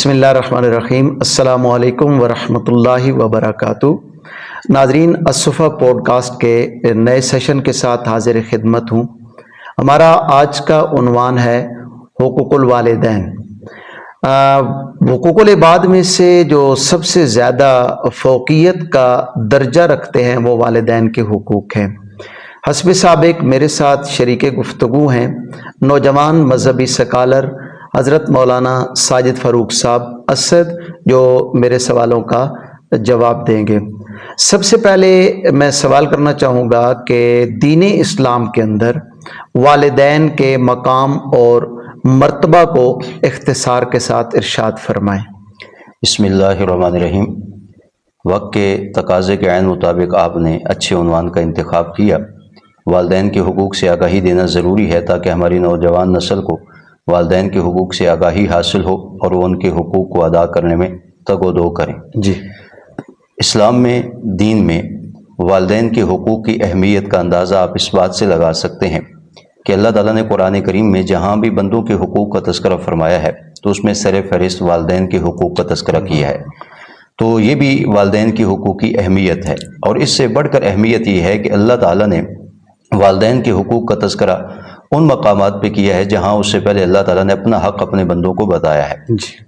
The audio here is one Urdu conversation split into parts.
بسم اللہ الرحمن الرحیم۔ السلام علیکم ورحمۃ اللہ وبرکاتہ۔ ناظرین، الصفا پوڈ کاسٹ کے نئے سیشن کے ساتھ حاضر خدمت ہوں۔ ہمارا آج کا عنوان ہے حقوق الوالدین۔ حقوق العباد میں سے جو سب سے زیادہ فوقیت کا درجہ رکھتے ہیں وہ والدین کے حقوق ہیں۔ حسب سابق میرے ساتھ شریک گفتگو ہیں نوجوان مذہبی سکالر حضرت مولانا ساجد فاروق صاحب اسد، جو میرے سوالوں کا جواب دیں گے۔ سب سے پہلے میں سوال کرنا چاہوں گا کہ دین اسلام کے اندر والدین کے مقام اور مرتبہ کو اختصار کے ساتھ ارشاد فرمائیں۔ بسم اللہ الرحمن الرحیم۔ وقت کے تقاضے کے عین مطابق آپ نے اچھے عنوان کا انتخاب کیا۔ والدین کے حقوق سے آگاہی دینا ضروری ہے تاکہ ہماری نوجوان نسل کو والدین کے حقوق سے آگاہی حاصل ہو اور وہ ان کے حقوق کو ادا کرنے میں تگ و دو کریں۔ جی، اسلام میں، دین میں والدین کے حقوق کی اہمیت کا اندازہ آپ اس بات سے لگا سکتے ہیں کہ اللہ تعالیٰ نے قرآن کریم میں جہاں بھی بندوں کے حقوق کا تذکرہ فرمایا ہے تو اس میں سر فہرست والدین کے حقوق کا تذکرہ کیا ہے۔ تو یہ بھی والدین کی حقوق کی اہمیت ہے، اور اس سے بڑھ کر اہمیت یہ ہے کہ اللہ تعالیٰ نے والدین کے حقوق کا تذکرہ ان مقامات پہ کیا ہے جہاں اس سے پہلے اللہ تعالیٰ نے اپنا حق اپنے بندوں کو بتایا ہے۔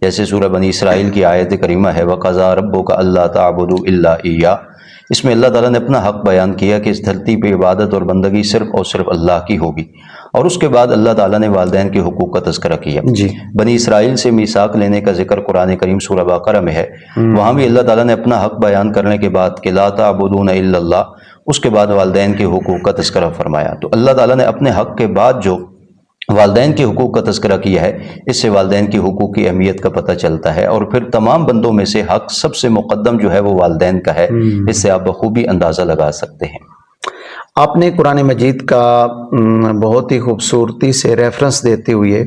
جیسے سورہ بنی اسرائیل کی آیت کریمہ ہے وَقَضَىٰ رَبُّكَ أَلَّا تَعْبُدُوا إِلَّا إِيَّاهُ۔ اس میں اللہ تعالیٰ نے اپنا حق بیان کیا کہ اس دھرتی پہ عبادت اور بندگی صرف اور صرف اللہ کی ہوگی، اور اس کے بعد اللہ تعالیٰ نے والدین کے حقوق کا تذکرہ کیا۔ بنی اسرائیل سے میثاق لینے کا ذکر قرآن کریم سورہ بقرہ میں ہے، وہاں بھی اللہ تعالیٰ نے اپنا حق بیان کرنے کے بعد کہ لا تعبدون الا اللہ، اس کے بعد والدین کے حقوق کا تذکرہ فرمایا۔ تو اللہ تعالیٰ نے اپنے حق کے بعد جو والدین کے حقوق کا تذکرہ کیا ہے، اس سے والدین کے حقوق کی اہمیت کا پتہ چلتا ہے، اور پھر تمام بندوں میں سے حق سب سے مقدم جو ہے وہ والدین کا ہے۔ اس سے آپ بخوبی اندازہ لگا سکتے ہیں۔ آپ نے قرآن مجید کا بہت ہی خوبصورتی سے ریفرنس دیتے ہوئے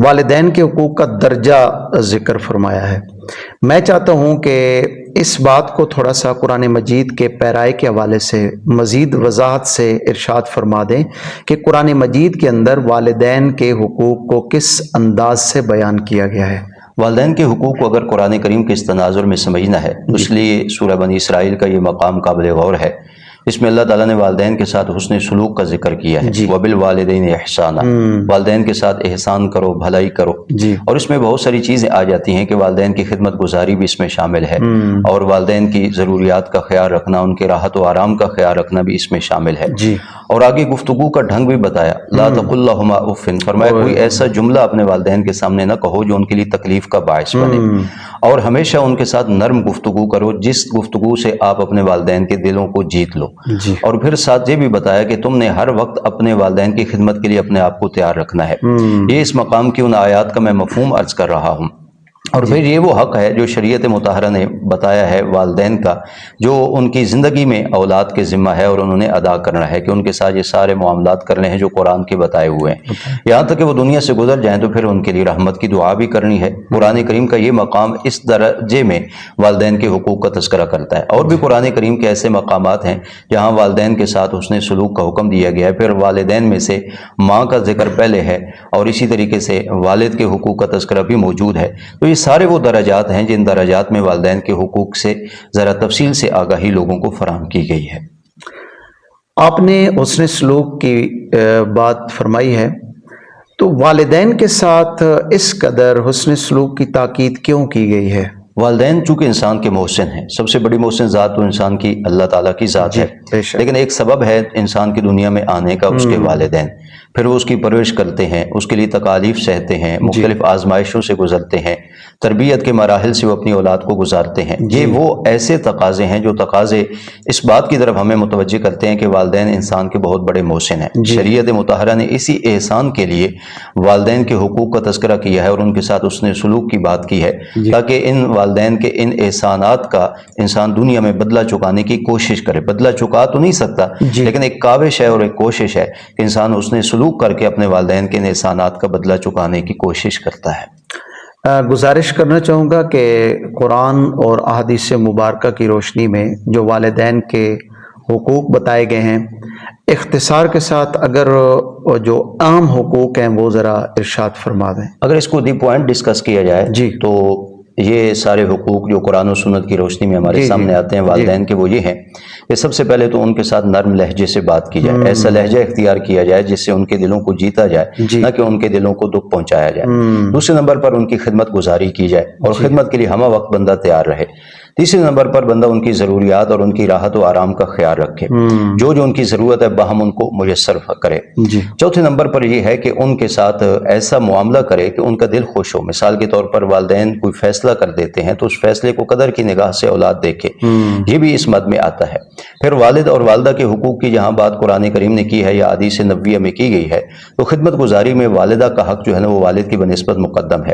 والدین کے حقوق کا درجہ ذکر فرمایا ہے۔ میں چاہتا ہوں کہ اس بات کو تھوڑا سا قرآن مجید کے پیرائے کے حوالے سے مزید وضاحت سے ارشاد فرما دیں کہ قرآن مجید کے اندر والدین کے حقوق کو کس انداز سے بیان کیا گیا ہے۔ والدین کے حقوق کو اگر قرآن کریم کے اس تناظر میں سمجھنا ہے تو اس لیے سورہ بنی اسرائیل کا یہ مقام قابل غور ہے۔ اس میں اللہ تعالیٰ نے والدین کے ساتھ حسن سلوک کا ذکر کیا ہے، وَبِالْوَالِدَيْنِ إِحْسَانًا، والدین کے ساتھ احسان کرو، بھلائی کرو۔ اور اس میں بہت ساری چیزیں آ جاتی ہیں کہ والدین کی خدمت گزاری بھی اس میں شامل ہے، اور والدین کی ضروریات کا خیال رکھنا، ان کے راحت و آرام کا خیال رکھنا بھی اس میں شامل ہے۔ اور آگے گفتگو کا ڈھنگ بھی بتایا، لا تقل لہما اف، فرمایا کوئی ایسا جملہ اپنے والدین کے سامنے نہ کہو جو ان کے لیے تکلیف کا باعث بنے، اور ہمیشہ ان کے ساتھ نرم گفتگو کرو جس گفتگو سے آپ اپنے والدین کے دلوں کو جیت لو۔ اور پھر ساتھ یہ بھی بتایا کہ تم نے ہر وقت اپنے والدین کی خدمت کے لیے اپنے آپ کو تیار رکھنا ہے۔ یہ اس مقام کی ان آیات کا میں مفہوم عرض کر رہا ہوں۔ اور پھر یہ وہ حق ہے جو شریعت مطہرہ نے بتایا ہے والدین کا، جو ان کی زندگی میں اولاد کے ذمہ ہے اور انہوں نے ادا کرنا ہے، کہ ان کے ساتھ یہ سارے معاملات کرنے ہیں جو قرآن کے بتائے ہوئے ہیں، یہاں تک کہ وہ دنیا سے گزر جائیں تو پھر ان کے لیے رحمت کی دعا بھی کرنی ہے۔ قرآن کریم کا یہ مقام اس درجے میں والدین کے حقوق کا تذکرہ کرتا ہے۔ اور بھی قرآن کریم کے ایسے مقامات ہیں جہاں والدین کے ساتھ حسن سلوک کا حکم دیا گیا ہے، پھر والدین میں سے ماں کا ذکر پہلے ہے، اور اسی طریقے سے والد کے حقوق کا تذکرہ بھی موجود ہے۔ تو یہ سارے وہ درجات ہیں جن درجات میں والدین کے حقوق سے ذرا تفصیل سے آگاہی لوگوں کو فراہم کی گئی ہے۔ آپ نے حسن سلوک کی بات فرمائی ہے، تو والدین کے ساتھ اس قدر حسن سلوک کی تاکید کیوں کی گئی ہے؟ والدین چونکہ انسان کے محسن ہیں، سب سے بڑی محسن ذات تو انسان کی اللہ تعالیٰ کی ذات ہے، لیکن ایک سبب ہے انسان کی دنیا میں آنے کا اس کے والدین۔ پھر وہ اس کی پرورش کرتے ہیں، اس کے لیے تکالیف سہتے ہیں، مختلف آزمائشوں سے گزرتے ہیں، تربیت کے مراحل سے وہ اپنی اولاد کو گزارتے ہیں۔ یہ وہ ایسے تقاضے ہیں جو تقاضے اس بات کی طرف ہمیں متوجہ کرتے ہیں کہ والدین انسان کے بہت بڑے محسن ہیں۔ شریعت مطہرہ نے اسی احسان کے لیے والدین کے حقوق کا تذکرہ کیا ہے اور ان کے ساتھ حسن سلوک کی بات کی ہے، تاکہ ان والدین کے ان احسانات کا انسان دنیا میں بدلہ چکانے کی کوشش کرے۔ بدلہ چکا تو نہیں سکتا، لیکن ایک کاوش ہے اور ایک کوشش ہے کہ انسان حسن سلوک کر کے اپنے والدین کے ان احسانات کا بدلہ چکانے کی کوشش کرتا ہے۔ گزارش کرنا چاہوں گا کہ قرآن اور احادیث مبارکہ کی روشنی میں جو والدین کے حقوق بتائے گئے ہیں، اختصار کے ساتھ اگر جو عام حقوق ہیں وہ ذرا ارشاد فرما دیں۔ اگر اس کو دی پوائنٹ ڈسکس کیا جائے جی تو یہ سارے حقوق جو قرآن و سنت کی روشنی میں ہمارے جی سامنے آتے ہیں والدین کے، وہ یہ ہیں کہ سب سے پہلے تو ان کے ساتھ نرم لہجے سے بات کی جائے، ایسا لہجہ اختیار کیا جائے جس سے ان کے دلوں کو جیتا جائے، جی نہ کہ ان کے دلوں کو دکھ پہنچایا جائے۔ دوسرے نمبر پر ان کی خدمت گزاری کی جائے اور خدمت کے لیے ہمہ وقت بندہ تیار رہے۔ تیسرے نمبر پر بندہ ان کی ضروریات اور ان کی راحت و آرام کا خیال رکھے، جو جو ان کی ضرورت ہے باہم ان کو میسر کرے۔ جی چوتھے نمبر پر یہ ہے کہ ان کے ساتھ ایسا معاملہ کرے کہ ان کا دل خوش ہو۔ مثال کے طور پر والدین کوئی فیصلہ کر دیتے ہیں تو اس فیصلے کو قدر کی نگاہ سے اولاد دیکھے، یہ بھی اس مد میں آتا ہے۔ پھر والد اور والدہ کے حقوق کی جہاں بات قرآن کریم نے کی ہے یا حدیث نبویہ میں کی گئی ہے، تو خدمت گزاری میں والدہ کا حق جو ہے نا وہ والد کی بنسبت مقدم ہے۔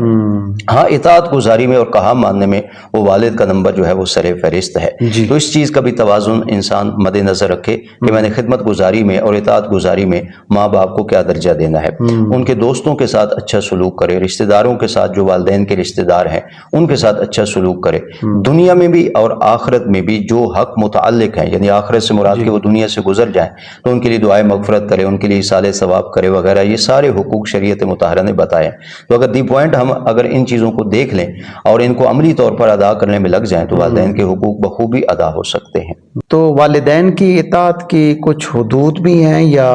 ہاں اطاعت گزاری میں اور کہا ماننے میں وہ والد کا نمبر جو ہے وہ سر فہرست ہے۔ جی تو اس چیز کا بھی توازن انسان مد نظر رکھے کہ میں نے خدمت گزاری میں اور اطاعت گزاری میں ماں باپ کو کیا درجہ دینا ہے۔ ان کے دوستوں کے ساتھ اچھا سلوک کرے، رشتہ داروں کے ساتھ جو والدین کے رشتہ دار ہیں ان کے ساتھ اچھا سلوک کرے، دنیا میں بھی اور آخرت میں بھی جو حق متعلق ہیں، یعنی آخرت سے مراد کہ وہ دنیا سے گزر جائیں تو ان کے لیے دعائے مغفرت کرے، ان کے لیے ایصال ثواب کرے وغیرہ، یہ سارے حقوق شریعت مطہرہ نے بتائے۔ تو اگر دی پوائنٹ ہم اگر ان چیزوں کو دیکھ لیں اور ان کو عملی طور پر ادا کرنے میں لگ جائیں تو والدین کے حقوق بخوبی ادا ہو سکتے ہیں۔ تو والدین کی اطاعت کی کچھ حدود بھی ہیں یا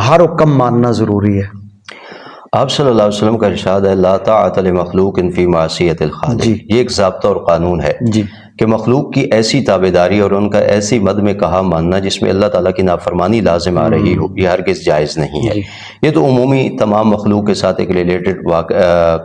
ہر حکم ماننا ضروری ہے؟ آپ صلی اللہ علیہ وسلم کا ارشاد ہے لا طاعت لمخلوق فی معصیت الخالق، جی یہ ایک ضابطہ اور قانون ہے جی کہ مخلوق کی ایسی تابعداری اور ان کا ایسی مد میں کہا ماننا جس میں اللہ تعالیٰ کی نافرمانی لازم آ رہی ہو، یہ ہرگز جائز نہیں ہے۔ جی یہ تو عمومی تمام مخلوق کے ساتھ ایک ریلیٹڈ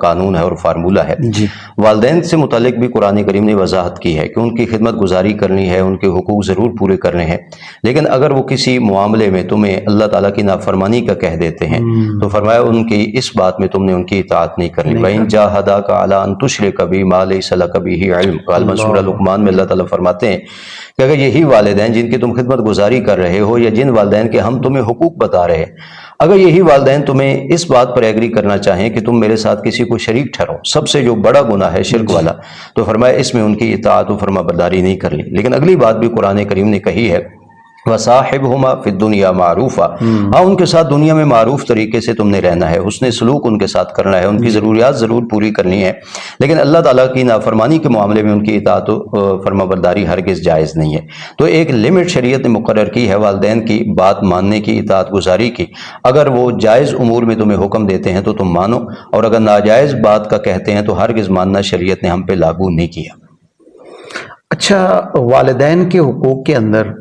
قانون ہے اور فارمولہ ہے۔ جی والدین سے متعلق بھی قرآن کریم نے وضاحت کی ہے کہ ان کی خدمت گزاری کرنی ہے، ان کے حقوق ضرور پورے کرنے ہیں، لیکن اگر وہ کسی معاملے میں تمہیں اللہ تعالیٰ کی نافرمانی کا کہہ دیتے ہیں تو فرمایا ان کی اس بات میں تم نے ان کی اطاعت نہیں کرنی۔ وَإِن جَاهَدَاكَ عَلَىٰ أَن تُشْرِكَ بِي مَا لَيْسَ لَكَ بِهِ عِلْمٌ، غالباً سورہ لقمان میں اللہ تعالیٰ فرماتے ہیں کہ اگر یہی والدین جن کی تم خدمت گزاری کر رہے ہو یا جن والدین کے ہم تمہیں حقوق بتا رہے ہیں، اگر یہی والدین تمہیں اس بات پر ایگری کرنا چاہیں کہ تم میرے ساتھ کسی کو شریک ٹھہرو، سب سے جو بڑا گناہ ہے شرک والا، تو فرمایا اس میں ان کی اطاعت و فرما برداری نہیں کرنی۔ لیکن اگلی بات بھی قرآن کریم نے کہی ہے وَصَاحِبْهُمَا فِي الدُّنْيَا مَعْرُوفًا، ہاں ان کے ساتھ دنیا میں معروف طریقے سے تم نے رہنا ہے، حسن سلوک ان کے ساتھ کرنا ہے، ان کی ضروریات ضرور پوری کرنی ہے، لیکن اللہ تعالیٰ کی نافرمانی کے معاملے میں ان کی اطاعت و فرما برداری ہرگز جائز نہیں ہے۔ تو ایک لمٹ شریعت نے مقرر کی ہے والدین کی بات ماننے کی، اطاعت گزاری کی۔ اگر وہ جائز امور میں تمہیں حکم دیتے ہیں تو تم مانو، اور اگر ناجائز بات کا کہتے ہیں تو ہرگز ماننا شریعت نے ہم پہ لاگو نہیں کیا۔ اچھا، والدین کے حقوق کے اندر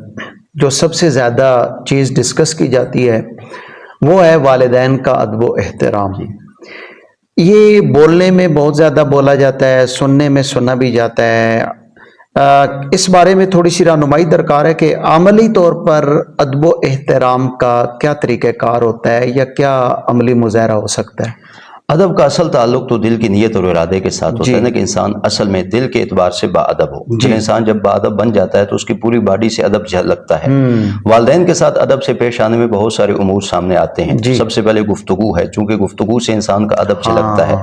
جو سب سے زیادہ چیز ڈسکس کی جاتی ہے وہ ہے والدین کا ادب و احترام۔ یہ بولنے میں بہت زیادہ بولا جاتا ہے، سننے میں سنا بھی جاتا ہے، اس بارے میں تھوڑی سی رہنمائی درکار ہے کہ عملی طور پر ادب و احترام کا کیا طریقہ کار ہوتا ہے یا کیا عملی مظاہرہ ہو سکتا ہے؟ ادب کا اصل تعلق تو دل کی نیت اور ارادے کے ساتھ ہوتا ہے نا، کہ انسان اصل میں دل کے اعتبار سے با ادب ہو۔ پھر انسان جب با ادب بن جاتا ہے تو اس کی پوری باڈی سے ادب جھلکتا ہے۔ والدین کے ساتھ ادب سے پیش آنے میں بہت سارے امور سامنے آتے ہیں۔ سب سے پہلے گفتگو ہے، چونکہ گفتگو سے انسان کا ادب جھلکتا ہے۔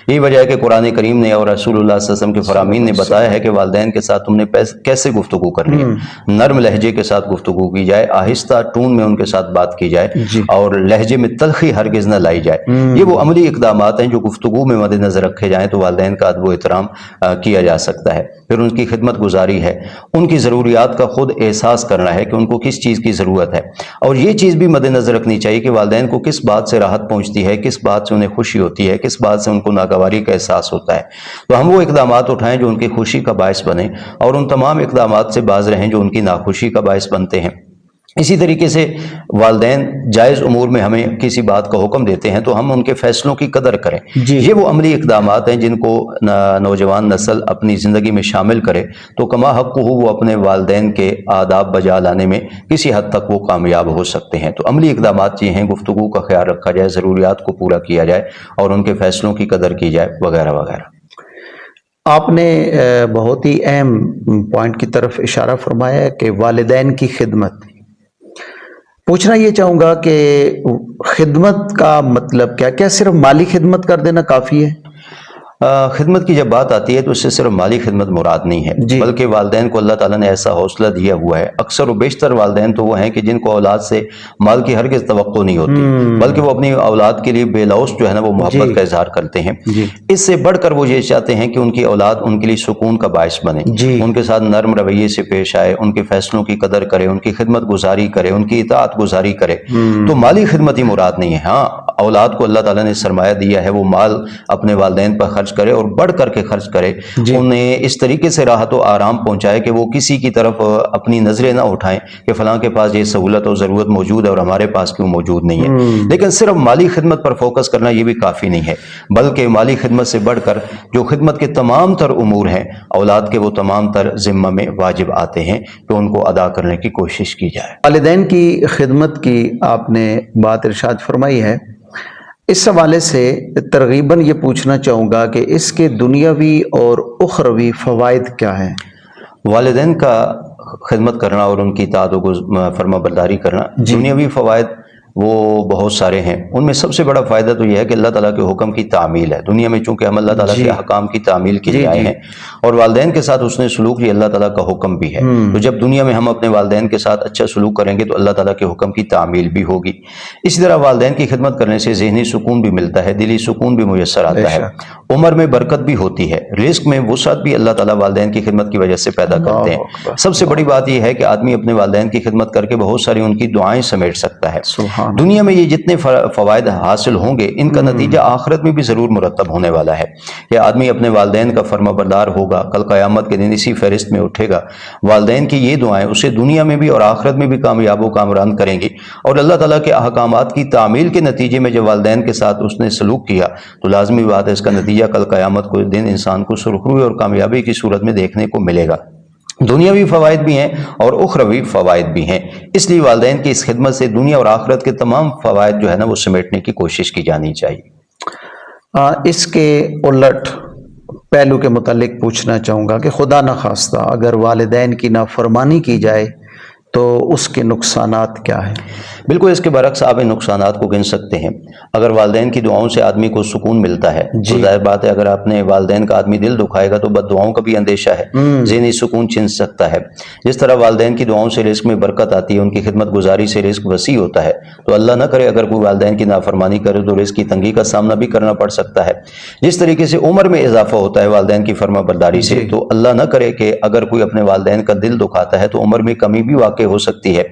یہی وجہ ہے کہ قرآن کریم نے اور رسول اللہ صلی اللہ علیہ وسلم کے فرامین نے بتایا ہے کہ والدین کے ساتھ تم نے کیسے گفتگو کرنی ہے۔ نرم لہجے کے ساتھ گفتگو کی جائے، آہستہ ٹون میں ان کے ساتھ بات کی جائے اور لہجے میں تلخی ہرگز نہ لائی جائے۔ یہ وہ عملی اقدامات ہیں جو گفتگو میں مد نظر رکھے جائیں تو والدین کا ادب و احترام کیا جا سکتا ہے۔ پھر ان کی خدمت گزاری ہے، ان کی ضروریات کا خود احساس کرنا ہے کہ ان کو کس چیز کی ضرورت ہے، اور یہ چیز بھی مد نظر رکھنی چاہیے کہ والدین کو کس بات سے راحت پہنچتی ہے، کس بات سے انہیں خوشی ہوتی ہے، کس بات سے ان کو ناگواری کا احساس ہوتا ہے۔ تو ہم وہ اقدامات اٹھائیں جو ان کی خوشی کا باعث بنیں اور ان تمام اقدامات سے باز رہیں جو ان کی ناخوشی کا باعث بنتے ہیں۔ اسی طریقے سے والدین جائز امور میں ہمیں کسی بات کا حکم دیتے ہیں تو ہم ان کے فیصلوں کی قدر کریں۔ یہ وہ عملی اقدامات ہیں جن کو نوجوان نسل اپنی زندگی میں شامل کرے تو کما حق ہو وہ اپنے والدین کے آداب بجا لانے میں کسی حد تک وہ کامیاب ہو سکتے ہیں۔ تو عملی اقدامات یہ ہیں، گفتگو کا خیال رکھا جائے، ضروریات کو پورا کیا جائے اور ان کے فیصلوں کی قدر کی جائے وغیرہ وغیرہ۔ آپ نے بہت ہی اہم پوائنٹ کی طرف اشارہ فرمایا ہے کہ والدین کی خدمت۔ پوچھنا یہ چاہوں گا کہ خدمت کا مطلب کیا صرف مالی خدمت کر دینا کافی ہے؟ خدمت کی جب بات آتی ہے تو اس سے صرف مالی خدمت مراد نہیں ہے، بلکہ والدین کو اللہ تعالیٰ نے ایسا حوصلہ دیا ہوا ہے۔ اکثر و بیشتر والدین تو وہ ہیں کہ جن کو اولاد سے مال کی ہرگز توقع نہیں ہوتی، بلکہ وہ اپنی اولاد کے لیے بے لوث جو ہے نا وہ محبت کا اظہار کرتے ہیں۔ اس سے بڑھ کر وہ یہ چاہتے ہیں کہ ان کی اولاد ان کے لیے سکون کا باعث بنے، ان کے ساتھ نرم رویے سے پیش آئے، ان کے فیصلوں کی قدر کرے، ان کی خدمت گزاری کرے، ان کی اطاعت گزاری کرے۔ تو مالی خدمت ہی مراد نہیں ہے۔ ہاں، اولاد کو اللہ تعالیٰ نے سرمایہ دیا ہے، وہ مال اپنے والدین پر خرچ کرے اور بڑھ کر کے خرچ کرے، انہیں اس طریقے سے راحت و آرام پہنچائے کہ وہ کسی کی طرف اپنی نظریں نہ اٹھائیں کہ فلاں کے پاس یہ سہولت اور ضرورت موجود ہے اور ہمارے پاس کیوں موجود نہیں ہے۔ لیکن صرف مالی خدمت پر فوکس کرنا یہ بھی کافی نہیں ہے، بلکہ مالی خدمت سے بڑھ کر جو خدمت کے تمام تر امور ہیں اولاد کے، وہ تمام تر ذمہ میں واجب آتے ہیں کہ ان کو ادا کرنے کی کوشش کی جائے۔ والدین کی خدمت کی آپ نے بات ارشاد فرمائی ہے، اس حوالے سے ترغیباً یہ پوچھنا چاہوں گا کہ اس کے دنیاوی اور اخروی فوائد کیا ہیں؟ والدین کا خدمت کرنا اور ان کی اطاعت و فرما برداری کرنا، دنیاوی فوائد وہ بہت سارے ہیں۔ ان میں سب سے بڑا فائدہ تو یہ ہے کہ اللہ تعالیٰ کے حکم کی تعمیل ہے۔ دنیا میں چونکہ ہم اللہ تعالیٰ کے احکام کی تعمیل کے لیے آئے ہیں، اور والدین کے ساتھ حسن سلوک یہ اللہ تعالیٰ کا حکم بھی ہے۔ تو جب دنیا میں ہم اپنے والدین کے ساتھ اچھا سلوک کریں گے تو اللہ تعالیٰ کے حکم کی تعمیل بھی ہوگی۔ اسی طرح والدین کی خدمت کرنے سے ذہنی سکون بھی ملتا ہے، دلی سکون بھی میسر آتا ہے، عمر میں برکت بھی ہوتی ہے، رزق میں وسعت بھی اللہ تعالیٰ والدین کی خدمت کی وجہ سے پیدا کرتے ہیں۔ سب سے بڑی بات یہ ہے کہ آدمی اپنے والدین کی خدمت کر کے بہت ساری ان کی دعائیں سمیٹ سکتا ہے۔ دنیا میں یہ جتنے فوائد حاصل ہوں گے، ان کا نتیجہ آخرت میں بھی ضرور مرتب ہونے والا ہے کہ آدمی اپنے والدین کا فرما بردار ہوگا، کل قیامت کے دن اسی فہرست میں اٹھے گا۔ والدین کی یہ دعائیں اسے دنیا میں بھی اور آخرت میں بھی کامیاب و کامران کریں گی، اور اللہ تعالیٰ کے احکامات کی تعمیل کے نتیجے میں جب والدین کے ساتھ اس نے سلوک کیا تو لازمی بات ہے اس کا نتیجہ کل قیامت کو دن انسان کو سرخروئی اور کامیابی کی صورت میں دیکھنے کو ملے گا۔ دنیاوی فوائد بھی ہیں اور اخروی فوائد بھی ہیں، اس لیے والدین کی اس خدمت سے دنیا اور آخرت کے تمام فوائد جو ہے نا وہ سمیٹنے کی کوشش کی جانی چاہیے۔ اس کے الٹ پہلو کے متعلق پوچھنا چاہوں گا کہ خدا نخواستہ اگر والدین کی نافرمانی کی جائے تو اس کے نقصانات کیا ہیں؟ بالکل اس کے برعکس آپ ان نقصانات کو گن سکتے ہیں۔ اگر والدین کی دعاؤں سے آدمی کو سکون ملتا ہے تو ظاہر بات ہے اگر اپنے والدین کا آدمی دل دکھائے گا تو بد دعاؤں کا بھی اندیشہ ہے، ذہنی سکون چھن سکتا ہے۔ جس طرح والدین کی دعاؤں سے رزق میں برکت آتی ہے، ان کی خدمت گزاری سے رزق وسیع ہوتا ہے، تو اللہ نہ کرے اگر کوئی والدین کی نافرمانی کرے تو رزق کی تنگی کا سامنا بھی کرنا پڑ سکتا ہے۔ جس طریقے سے عمر میں اضافہ ہوتا ہے والدین کی فرما برداری سے، تو اللہ نہ کرے کہ اگر کوئی اپنے والدین کا دل دکھاتا ہے تو عمر میں کمی بھی واقع ہو سکتی ہے۔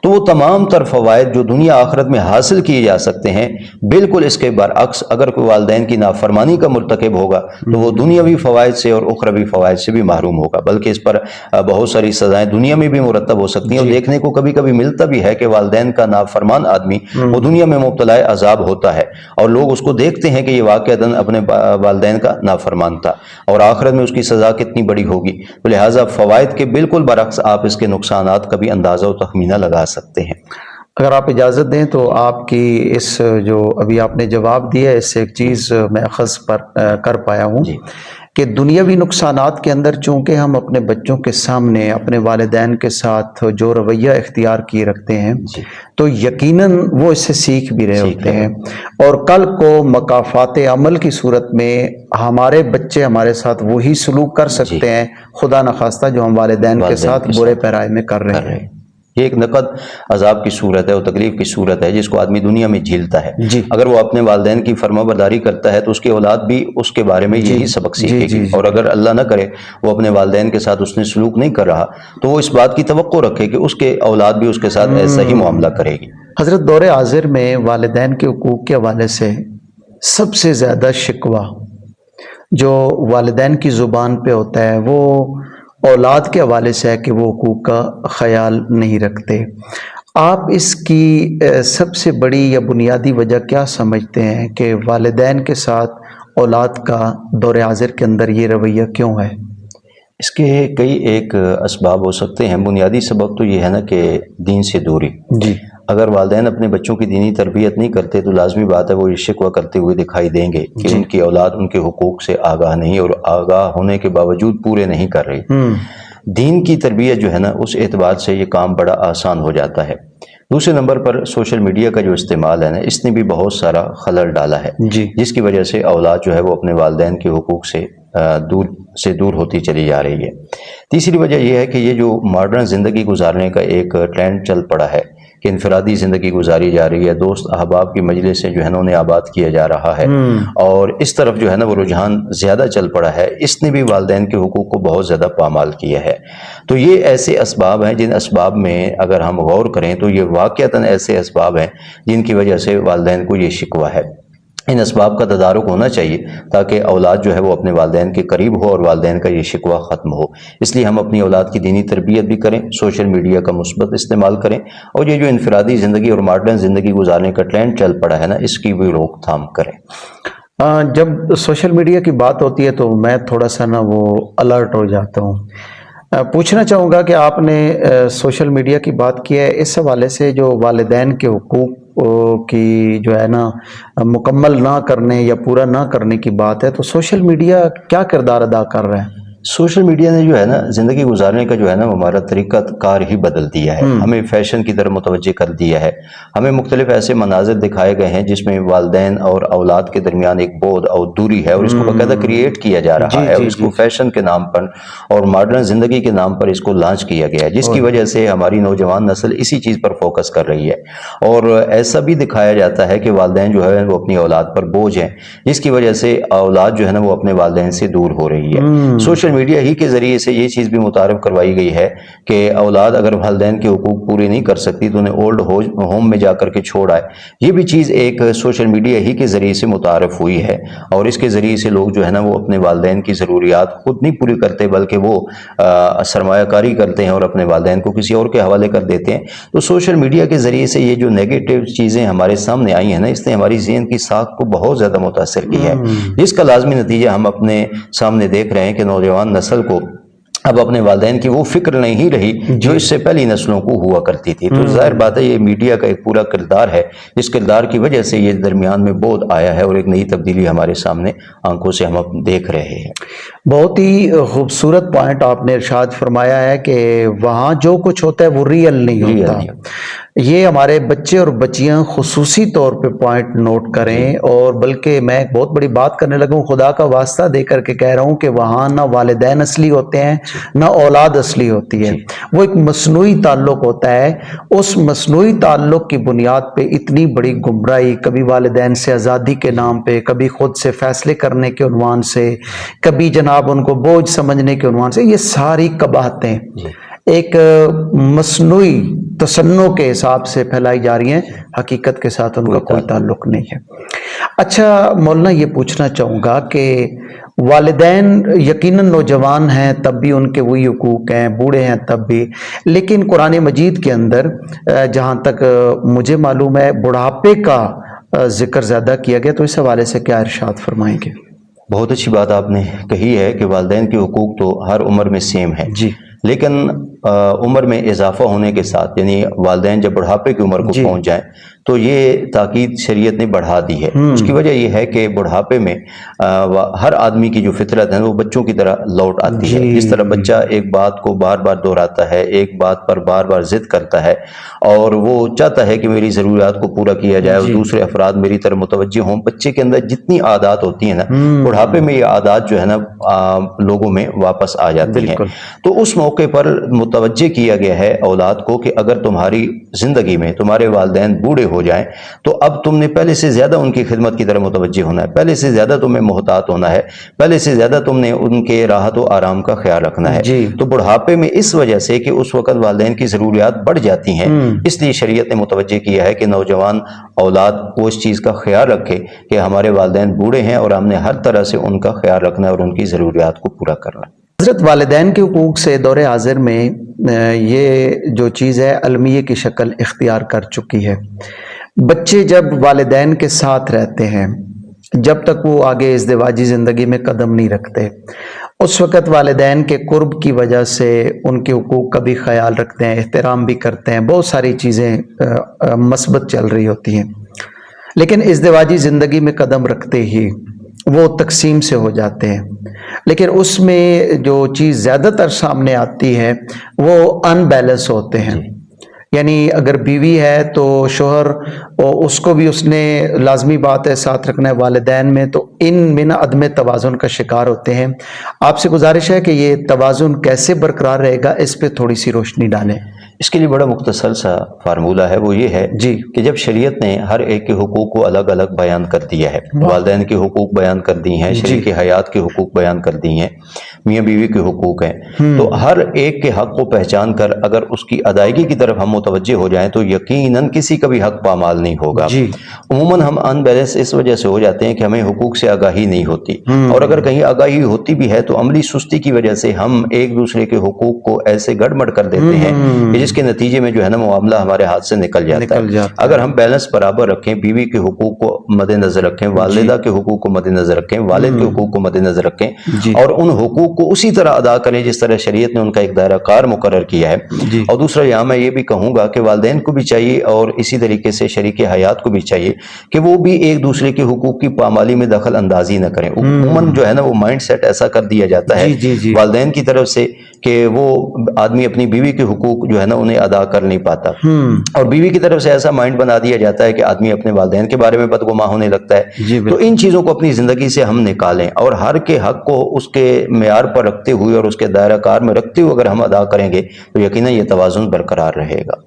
تو وہ تمام تر فوائد جو دنیا آخرت میں حاصل کیے جا سکتے ہیں، بالکل اس کے برعکس اگر کوئی والدین کی نافرمانی کا مرتکب ہوگا تو وہ دنیاوی فوائد سے اور اخروی فوائد سے بھی محروم ہوگا، بلکہ اس پر بہت ساری سزائیں دنیا میں بھی مرتب ہو سکتی ہیں۔ اور دیکھنے کو کبھی کبھی ملتا بھی ہے کہ والدین کا نافرمان آدمی وہ دنیا میں مبتلا عذاب ہوتا ہے، اور لوگ اس کو دیکھتے ہیں کہ یہ واقعتاً اپنے والدین کا نافرمان تھا، اور آخرت میں اس کی سزا کتنی بڑی ہوگی۔ تو لہٰذا فوائد کے بالکل برعکس آپ اس کے نقصانات کا بھی اندازہ و تخمینہ لگا سکتے ہیں۔ اگر آپ اجازت دیں تو آپ کی اس جو ابھی آپ نے جواب دیا ہے اس سے ایک چیز میں اخذ پر کر پایا ہوں کہ دنیاوی نقصانات کے اندر چونکہ ہم اپنے بچوں کے سامنے اپنے والدین کے ساتھ جو رویہ اختیار کیے رکھتے ہیں تو یقیناً وہ اس سے سیکھ بھی رہے ہوتے ہیں، اور کل کو مکافات عمل کی صورت میں ہمارے بچے ہمارے ساتھ وہی سلوک کر سکتے ہیں خدا نخواستہ جو ہم والدین کے ساتھ برے پیرائے میں کر رہے ہیں۔ یہ ایک نقد عذاب کی صورت ہے اور تکلیف کی صورت ہے جس کو آدمی دنیا میں جھیلتا ہے۔ اگر وہ اپنے والدین کی فرما برداری کرتا ہے تو اس کی اولاد بھی اس کے بارے میں یہی سبق سیکھے گی، اور اگر اللہ نہ کرے وہ اپنے والدین کے ساتھ اس نے سلوک نہیں کر رہا تو وہ اس بات کی توقع رکھے کہ اس کے اولاد بھی اس کے ساتھ ایسا ہی معاملہ کرے گی۔ حضرت دور حاضر میں والدین کے حقوق کے حوالے سے سب سے زیادہ شکوہ جو والدین کی زبان پہ ہوتا ہے وہ اولاد کے حوالے سے ہے کہ وہ حقوق کا خیال نہیں رکھتے۔ آپ اس کی سب سے بڑی یا بنیادی وجہ کیا سمجھتے ہیں کہ والدین کے ساتھ اولاد کا دور حاضر کے اندر یہ رویہ کیوں ہے؟ اس کے کئی ایک اسباب ہو سکتے ہیں۔ بنیادی سبب تو یہ ہے نا کہ دین سے دوری۔ اگر والدین اپنے بچوں کی دینی تربیت نہیں کرتے تو لازمی بات ہے وہ یہ شکوہ کرتے ہوئے دکھائی دیں گے کہ ان کی اولاد ان کے حقوق سے آگاہ نہیں، اور آگاہ ہونے کے باوجود پورے نہیں کر رہی۔ دین کی تربیت جو ہے نا اس اعتبار سے یہ کام بڑا آسان ہو جاتا ہے۔ دوسرے نمبر پر سوشل میڈیا کا جو استعمال ہے نا، اس نے بھی بہت سارا خلل ڈالا ہے جی جس کی وجہ سے اولاد جو ہے وہ اپنے والدین کے حقوق سے دور ہوتی چلی جا رہی ہے۔ تیسری وجہ یہ ہے کہ یہ جو ماڈرن زندگی گزارنے کا ایک ٹرینڈ چل پڑا ہے کہ انفرادی زندگی گزاری جا رہی ہے، دوست احباب کی مجلس سے جو ہے نا انہیں آباد کیا جا رہا ہے، اور اس طرف جو ہے نا وہ رجحان زیادہ چل پڑا ہے، اس نے بھی والدین کے حقوق کو بہت زیادہ پامال کیا ہے۔ تو یہ ایسے اسباب ہیں جن اسباب میں اگر ہم غور کریں تو یہ واقعتاً ایسے اسباب ہیں جن کی وجہ سے والدین کو یہ شکوہ ہے۔ ان اسباب کا تدارک ہونا چاہیے تاکہ اولاد جو ہے وہ اپنے والدین کے قریب ہو اور والدین کا یہ شکوہ ختم ہو۔ اس لیے ہم اپنی اولاد کی دینی تربیت بھی کریں، سوشل میڈیا کا مثبت استعمال کریں، اور یہ جو انفرادی زندگی اور ماڈرن زندگی گزارنے کا ٹرینڈ چل پڑا ہے نا، اس کی بھی روک تھام کریں۔ جب سوشل میڈیا کی بات ہوتی ہے تو میں تھوڑا سا نا وہ الرٹ ہو جاتا ہوں۔ پوچھنا چاہوں گا کہ آپ نے سوشل میڈیا کی بات کی ہے، اس حوالے سے جو والدین کے حقوق کی جو ہے نا مکمل نہ کرنے یا پورا نہ کرنے کی بات ہے، تو سوشل میڈیا کیا کردار ادا کر رہا ہے؟ سوشل میڈیا نے جو ہے نا زندگی گزارنے کا جو ہے نا ہمارا طریقہ کار ہی بدل دیا ہے، ہمیں فیشن کی طرف متوجہ کر دیا ہے، ہمیں مختلف ایسے مناظر دکھائے گئے ہیں جس میں والدین اور اولاد کے درمیان ایک بعد اور دوری ہے، اور اس کو باقاعدہ کریٹ کیا جا رہا ہے، اور اس کو فیشن کے نام پر اور ماڈرن زندگی کے نام پر اس کو لانچ کیا گیا ہے، جس کی وجہ سے ہماری نوجوان نسل اسی چیز پر فوکس کر رہی ہے، اور ایسا بھی دکھایا جاتا ہے کہ والدین جو ہے وہ اپنی اولاد پر بوجھ ہیں، جس کی وجہ سے اولاد جو ہے نا وہ اپنے والدین سے دور ہو رہی ہے۔ سوشل میڈیا ہی کے ذریعے سے یہ چیز بھی متعارف کروائی گئی ہے کہ اولاد اگر والدین کے حقوق پورے نہیں کر سکتی تو انہیں اولڈ ہوم میں جا کر کے چھوڑ آئے۔ یہ بھی چیز ایک سوشل میڈیا ہی کے ذریعے سے متعارف ہوئی ہے، اور اس کے ذریعے سے لوگ جو ہے نا وہ اپنے والدین کی ضروریات خود نہیں پوری کرتے بلکہ وہ سرمایہ کاری کرتے ہیں اور اپنے والدین کو کسی اور کے حوالے کر دیتے ہیں۔ تو سوشل میڈیا کے ذریعے سے یہ جو نیگیٹو چیزیں ہمارے سامنے آئی ہیں نا، اس نے ہماری ذہن کی ساخت کو بہت زیادہ متاثر کی ہے، جس کا لازمی نتیجہ ہم اپنے سامنے دیکھ رہے ہیں کہ نوجوان نسل کو اب اپنے والدین کی وہ فکر نہیں رہی جو اس سے پہلی نسلوں کو ہوا کرتی تھی۔ تو ظاہر بات ہے یہ میڈیا کا ایک پورا کردار ہے، اس کردار کی وجہ سے یہ درمیان میں بعد آیا ہے اور ایک نئی تبدیلی ہمارے سامنے آنکھوں سے ہم دیکھ رہے ہیں۔ بہت ہی خوبصورت پوائنٹ آپ نے ارشاد فرمایا ہے کہ وہاں جو کچھ ہوتا ہے وہ ریئل نہیں ہوتا۔ یہ ہمارے بچے اور بچیاں خصوصی طور پہ پوائنٹ نوٹ کریں، اور بلکہ میں ایک بہت بڑی بات کرنے لگا ہوں، خدا کا واسطہ دے کر کے کہہ رہا ہوں کہ وہاں نہ والدین اصلی ہوتے ہیں نہ اولاد اصلی ہوتی ہے، وہ ایک مصنوعی تعلق ہوتا ہے۔ اس مصنوعی تعلق کی بنیاد پہ اتنی بڑی گمراہی، کبھی والدین سے آزادی کے نام پہ، کبھی خود سے فیصلے کرنے کے عنوان سے، کبھی جناب ان کو بوجھ سمجھنے کے عنوان سے، یہ ساری قباحتیں ایک مصنوعی تصنع کے حساب سے پھیلائی جا رہی ہیں، حقیقت کے ساتھ ان کا کوئی تعلق نہیں ہے۔ اچھا مولانا، یہ پوچھنا چاہوں گا کہ والدین یقیناً نوجوان ہیں تب بھی ان کے وہی حقوق ہیں، بوڑھے ہیں تب بھی، لیکن قرآن مجید کے اندر جہاں تک مجھے معلوم ہے بڑھاپے کا ذکر زیادہ کیا گیا، تو اس حوالے سے کیا ارشاد فرمائیں گے؟ بہت اچھی بات آپ نے کہی ہے کہ والدین کے حقوق تو ہر عمر میں سیم ہے، جی، لیکن عمر میں اضافہ ہونے کے ساتھ، یعنی والدین جب بڑھاپے کی عمر کو پہنچ جائیں تو یہ تاکید شریعت نے بڑھا دی ہے۔ اس کی وجہ یہ ہے کہ بڑھاپے میں ہر آدمی کی جو فطرت ہے وہ بچوں کی طرح لوٹ آتی ہے۔ جس طرح بچہ ایک بات کو بار بار دہراتا ہے، ایک بات پر بار بار ضد کرتا ہے، اور وہ چاہتا ہے کہ میری ضروریات کو پورا کیا جائے اور دوسرے افراد میری طرف متوجہ ہوں، بچے کے اندر جتنی عادات ہوتی ہیں نا، بڑھاپے میں یہ عادات جو ہے نا لوگوں میں واپس آ جاتی ہیں۔ تو اس موقع پر متوجہ کیا گیا ہے اولاد کو کہ اگر تمہاری زندگی میں تمہارے والدین بوڑھے ہو جائیں تو اب تم نے پہلے سے زیادہ ان کی خدمت کی طرف متوجہ ہونا ہے، پہلے سے زیادہ تمہیں محتاط ہونا ہے، پہلے سے زیادہ تم نے ان کے راحت و آرام کا خیال رکھنا ہے۔ تو بڑھاپے میں اس وجہ سے کہ اس وقت والدین کی ضروریات بڑھ جاتی ہیں، اس لیے شریعت نے متوجہ کیا ہے کہ نوجوان اولاد وہ اس چیز کا خیال رکھے کہ ہمارے والدین بوڑھے ہیں اور ہم نے ہر طرح سے ان کا خیال رکھنا ہے اور ان کی ضروریات کو پورا کرنا ہے۔ حضرت، والدین کے حقوق سے دور حاضر میں یہ جو چیز ہے المیہ کی شکل اختیار کر چکی ہے۔ بچے جب والدین کے ساتھ رہتے ہیں، جب تک وہ آگے ازدواجی زندگی میں قدم نہیں رکھتے، اس وقت والدین کے قرب کی وجہ سے ان کے حقوق کا بھی خیال رکھتے ہیں، احترام بھی کرتے ہیں، بہت ساری چیزیں مثبت چل رہی ہوتی ہیں، لیکن ازدواجی زندگی میں قدم رکھتے ہی وہ تقسیم سے ہو جاتے ہیں۔ لیکن اس میں جو چیز زیادہ تر سامنے آتی ہے وہ ان بیلنس ہوتے ہیں، یعنی اگر بیوی ہے تو شوہر اس کو بھی اس نے لازمی بات ہے ساتھ رکھنا ہے، والدین میں تو ان میں نا عدم توازن کا شکار ہوتے ہیں۔ آپ سے گزارش ہے کہ یہ توازن کیسے برقرار رہے گا، اس پہ تھوڑی سی روشنی ڈالیں۔ اس کے لیے بڑا مختصر سا فارمولہ ہے، وہ یہ ہے جی کہ جب شریعت نے ہر ایک کے حقوق کو الگ الگ بیان کر دیا ہے، والدین کے حقوق بیان کر دی ہیں، شریک حیات کے حقوق بیان کر دی ہیں، میاں بیوی کے حقوق ہیں، تو ہر ایک کے حق کو پہچان کر اگر اس کی ادائیگی کی طرف ہم متوجہ ہو جائیں تو یقیناً کسی کا بھی حق پامال نہیں ہوگا۔ جی عموماً ہم ان بیلنس اس وجہ سے ہو جاتے ہیں کہ ہمیں حقوق سے آگاہی نہیں ہوتی، اور اگر کہیں آگاہی ہوتی بھی ہے تو عملی سستی کی وجہ سے ہم ایک دوسرے کے حقوق کو ایسے گڑبڑ کر دیتے ہیں کہ جس کے نتیجے میں جو ہے نا معاملہ ہمارے ہاتھ سے نکل جاتا ہے۔ اگر ہم بیلنس برابر رکھیں، بیوی کے حقوق کو مد نظر رکھیں، والدہ کے حقوق کو مد نظر رکھیں، والد کے حقوق کو مد نظر رکھیں، اور ان حقوق کو اسی طرح ادا کریں جس طرح شریعت نے ان کا ایک دائرہ کار مقرر کیا ہے۔ اور دوسرا یہاں میں یہ بھی کہوں گا کہ والدین کو بھی چاہیے اور اسی طریقے سے شریک حیات کو بھی چاہیے کہ وہ بھی ایک دوسرے کے حقوق کی پامالی میں دخل اندازی نہ کریں۔ عموماً جو ہے نا وہ مائنڈ سیٹ ایسا کر دیا جاتا ہے والدین کی طرف سے کہ وہ آدمی اپنی بیوی کے حقوق جو ہے نا انہیں ادا کر نہیں پاتا، اور بیوی کی طرف سے ایسا مائنڈ بنا دیا جاتا ہے کہ آدمی اپنے والدین کے بارے میں بدگماں ہونے لگتا ہے۔ تو ان چیزوں کو اپنی زندگی سے ہم نکالیں اور ہر کے حق کو اس کے معیار پر رکھتے ہوئے اور اس کے دائرہ کار میں رکھتے ہوئے اگر ہم ادا کریں گے تو یقیناً یہ توازن برقرار رہے گا۔